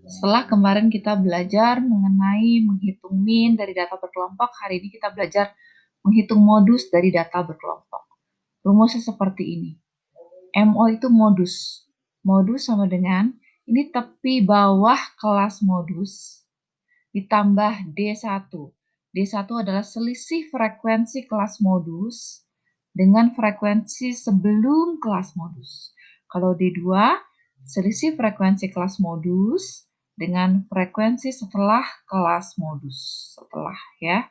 Setelah kemarin kita belajar mengenai menghitung min dari data berkelompok, hari ini kita belajar menghitung modus dari data berkelompok. Rumusnya seperti ini. MO itu modus. Modus sama dengan, ini tepi bawah kelas modus, ditambah D1. D1 adalah selisih frekuensi kelas modus dengan frekuensi sebelum kelas modus. Kalau D2, selisih frekuensi kelas modus dengan frekuensi setelah kelas modus. Setelah ya.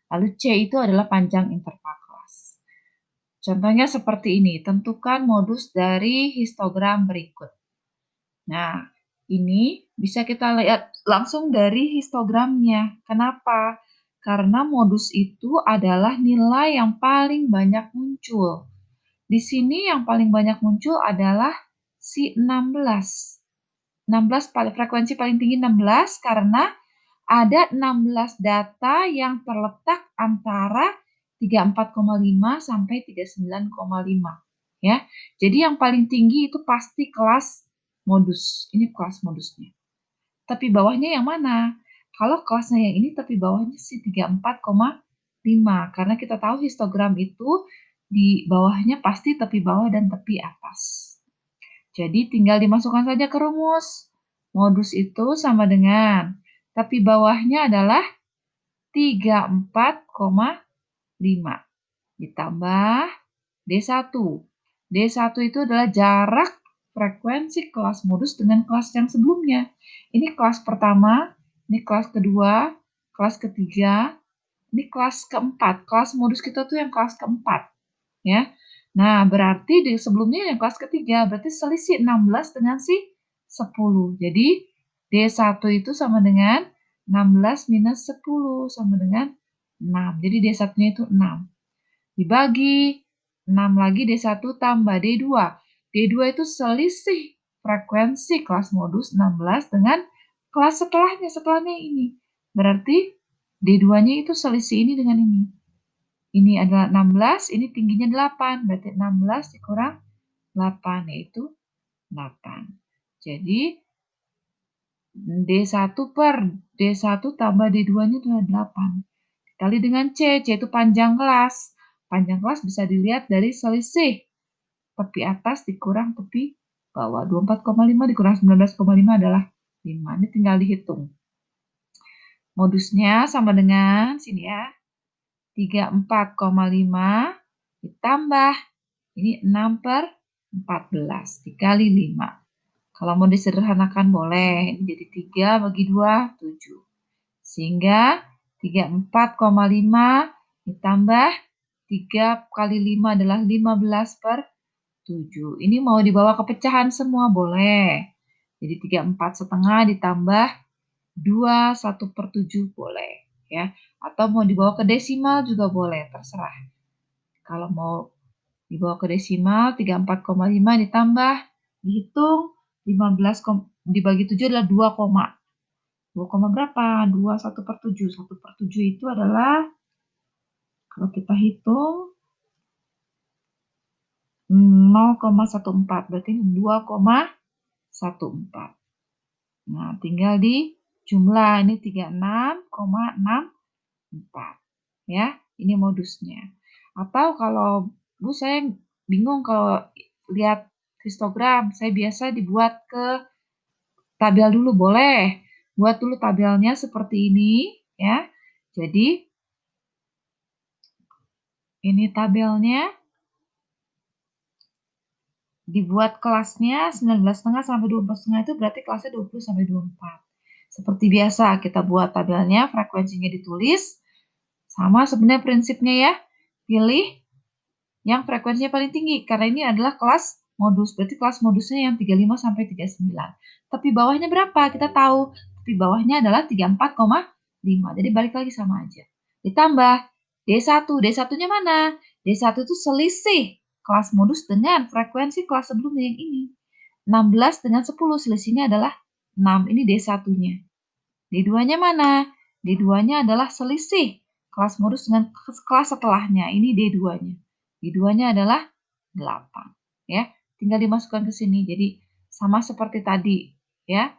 Lalu C itu adalah panjang interval kelas. Contohnya seperti ini. Tentukan modus dari histogram berikut. Nah, ini bisa kita lihat langsung dari histogramnya. Kenapa? Karena modus itu adalah nilai yang paling banyak muncul. Di sini yang paling banyak muncul adalah si 16. 16 frekuensi paling tinggi 16 karena ada 16 data yang terletak antara 34,5 sampai 39,5 ya. Jadi yang paling tinggi itu pasti kelas modus. Ini kelas modusnya. Tapi bawahnya yang mana? Kalau kelasnya yang ini tapi bawahnya si 34,5 karena kita tahu histogram itu di bawahnya pasti tepi bawah dan tepi atas. Jadi tinggal dimasukkan saja ke rumus. Modus itu sama dengan tepi bawahnya adalah 34,5 ditambah D1. D1 itu adalah jarak frekuensi kelas modus dengan kelas yang sebelumnya. Ini kelas pertama, ini kelas kedua, kelas ketiga, ini kelas keempat. Kelas modus kita tuh yang kelas keempat. Ya. Nah, berarti di sebelumnya yang kelas ketiga, berarti selisih 16 dengan si 10. Jadi, D1 itu sama dengan 16 minus 10, sama dengan 6. Jadi, D1-nya itu 6. Dibagi 6 lagi D1 tambah D2. D2 itu selisih frekuensi kelas modus 16 dengan kelas setelahnya ini. Berarti D2-nya itu selisih ini dengan ini. Ini adalah 16, ini tingginya 8. Berarti 16 dikurang 8, yaitu 8. Jadi, D1 per D1 tambah D2-nya adalah 8. Dikali dengan C itu panjang kelas. Panjang kelas bisa dilihat dari selisih tepi atas dikurang tepi bawah. 24,5 dikurang 19,5 adalah 5. Ini tinggal dihitung. Modusnya sama dengan sini ya. 34,5 ditambah ini 6 per 14 dikali 5. Kalau mau disederhanakan boleh. Ini jadi 3 bagi 2, 7. Sehingga 34,5 ditambah 3 kali 5 adalah 15 per 7. Ini mau dibawa ke pecahan semua boleh. Jadi 34,5 ditambah 2, 1 per 7 boleh. Ya. Atau mau dibawa ke desimal juga boleh, terserah. Kalau mau dibawa ke desimal, 34,5 ditambah, dihitung, 15 dibagi 7 adalah 2, 2, berapa? 2, 1 per 7. 1 per 7 itu adalah, kalau kita hitung, 0,14. Berarti 2,14. Nah, tinggal di jumlah. Ini 36,64. Ya, ini modusnya. Atau kalau Bu, saya bingung kalau lihat histogram, saya biasa dibuat ke tabel dulu, boleh. Buat dulu tabelnya seperti ini, ya. Jadi, ini tabelnya. Dibuat kelasnya 19,5 sampai 24,5 itu berarti kelasnya 20 sampai 24. Seperti biasa, kita buat tabelnya, frekuensinya ditulis. Sama sebenarnya prinsipnya ya. Pilih yang frekuensinya paling tinggi, karena ini adalah kelas modus. Berarti kelas modusnya yang 35 sampai 39. Tapi bawahnya berapa? Kita tahu. Tapi bawahnya adalah 34,5. Jadi balik lagi sama aja. Ditambah D1. D1-nya mana? D1 itu selisih kelas modus dengan frekuensi kelas sebelumnya yang ini. 16 dengan 10. Selisihnya adalah 6. Ini D1-nya. D2-nya mana? D2-nya adalah selisih kelas modus dengan kelas setelahnya. Ini D2-nya. D2-nya adalah 8. Ya, tinggal dimasukkan ke sini. Jadi sama seperti tadi, ya.